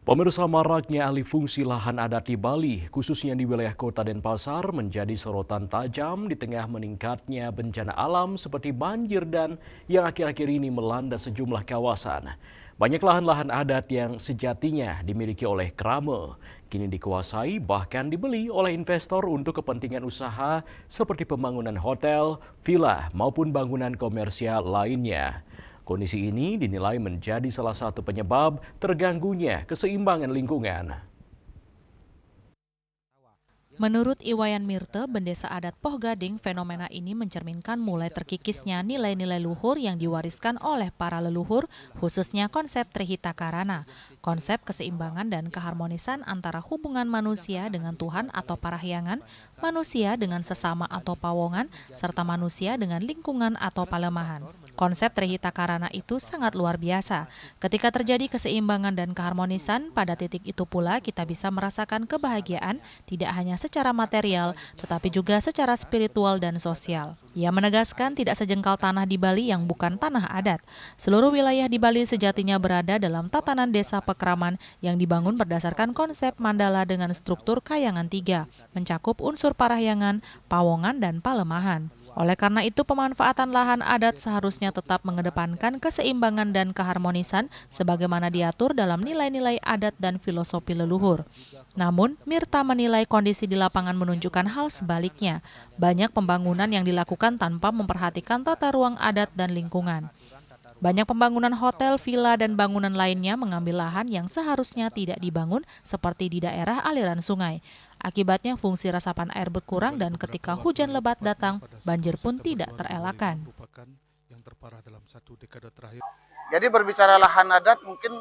Pemirsa, maraknya alih fungsi lahan adat di Bali, khususnya di wilayah Kota Denpasar, menjadi sorotan tajam di tengah meningkatnya bencana alam seperti banjir dan yang akhir-akhir ini melanda sejumlah kawasan. Banyak lahan-lahan adat yang sejatinya dimiliki oleh Krame, kini dikuasai bahkan dibeli oleh investor untuk kepentingan usaha seperti pembangunan hotel, villa, maupun bangunan komersial lainnya. Kondisi ini dinilai menjadi salah satu penyebab terganggunya keseimbangan lingkungan. Menurut Iwayan Mirte, Bendesa Adat Poh Gading, fenomena ini mencerminkan mulai terkikisnya nilai-nilai luhur yang diwariskan oleh para leluhur, khususnya konsep Trihita Karana, konsep keseimbangan dan keharmonisan antara hubungan manusia dengan Tuhan atau parahyangan, manusia dengan sesama atau pawongan, serta manusia dengan lingkungan atau palemahan. Konsep Trihita Karana itu sangat luar biasa. Ketika terjadi keseimbangan dan keharmonisan, pada titik itu pula kita bisa merasakan kebahagiaan tidak hanya secara material, tetapi juga secara spiritual dan sosial. Ia menegaskan tidak sejengkal tanah di Bali yang bukan tanah adat. Seluruh wilayah di Bali sejatinya berada dalam tatanan desa pekraman yang dibangun berdasarkan konsep mandala dengan struktur kayangan 3, mencakup unsur parahyangan, pawongan, dan palemahan. Oleh karena itu, pemanfaatan lahan adat seharusnya tetap mengedepankan keseimbangan dan keharmonisan sebagaimana diatur dalam nilai-nilai adat dan filosofi leluhur. Namun, Mirta menilai kondisi di lapangan menunjukkan hal sebaliknya. Banyak pembangunan yang dilakukan tanpa memperhatikan tata ruang adat dan lingkungan. Banyak pembangunan hotel, villa, dan bangunan lainnya mengambil lahan yang seharusnya tidak dibangun seperti di daerah aliran sungai. Akibatnya fungsi resapan air berkurang dan ketika hujan lebat datang, banjir pun tidak terelakkan. Jadi berbicara lahan adat mungkin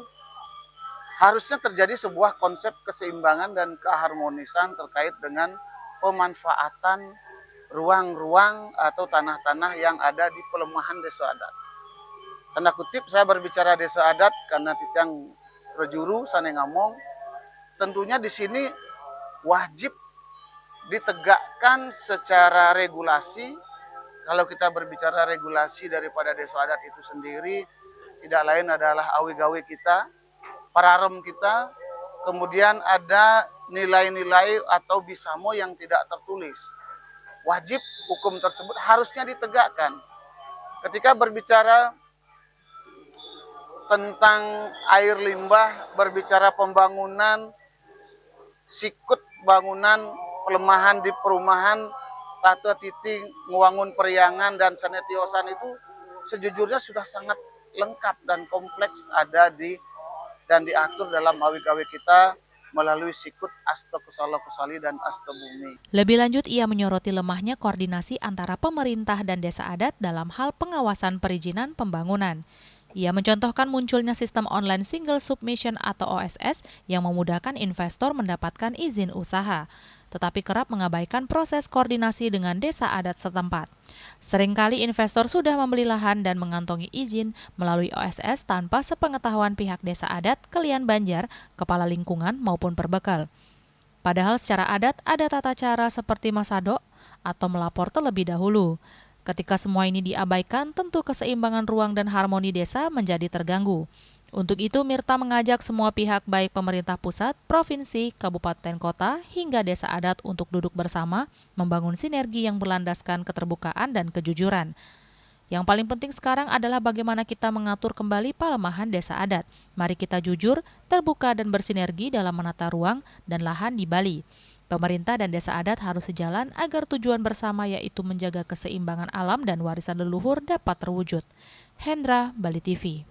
harusnya terjadi sebuah konsep keseimbangan dan keharmonisan terkait dengan pemanfaatan ruang-ruang atau tanah-tanah yang ada di pelemahan desa adat. Tanda kutip saya berbicara desa adat karena titiang rejuru sane ngamong, tentunya di sini wajib ditegakkan secara regulasi. Kalau kita berbicara regulasi daripada desa adat itu sendiri, tidak lain adalah awi-gawi kita, pararem kita, kemudian ada nilai-nilai atau bisamo yang tidak tertulis. Wajib hukum tersebut harusnya ditegakkan. Ketika berbicara tentang air limbah, berbicara pembangunan, sikut bangunan, pelemahan di perumahan, tata titik, ngewangun periangan, dan sanetiosan itu sejujurnya sudah sangat lengkap dan kompleks ada di dan diatur dalam awi-gawi kita melalui sikut Asta Kusala Kusali dan Asta Bumi. Lebih lanjut, ia menyoroti lemahnya koordinasi antara pemerintah dan desa adat dalam hal pengawasan perizinan pembangunan. Ia mencontohkan munculnya sistem online single submission atau OSS yang memudahkan investor mendapatkan izin usaha, tetapi kerap mengabaikan proses koordinasi dengan desa adat setempat. Seringkali investor sudah membeli lahan dan mengantongi izin melalui OSS tanpa sepengetahuan pihak desa adat, Kelian Banjar, kepala lingkungan maupun perbekal. Padahal secara adat ada tata cara seperti masado atau melapor terlebih dahulu. Ketika semua ini diabaikan, tentu keseimbangan ruang dan harmoni desa menjadi terganggu. Untuk itu, Mirta mengajak semua pihak baik pemerintah pusat, provinsi, kabupaten kota, hingga desa adat untuk duduk bersama, membangun sinergi yang berlandaskan keterbukaan dan kejujuran. Yang paling penting sekarang adalah bagaimana kita mengatur kembali palemahan desa adat. Mari kita jujur, terbuka dan bersinergi dalam menata ruang dan lahan di Bali. Pemerintah dan desa adat harus sejalan agar tujuan bersama yaitu menjaga keseimbangan alam dan warisan leluhur dapat terwujud. Hendra, Bali TV.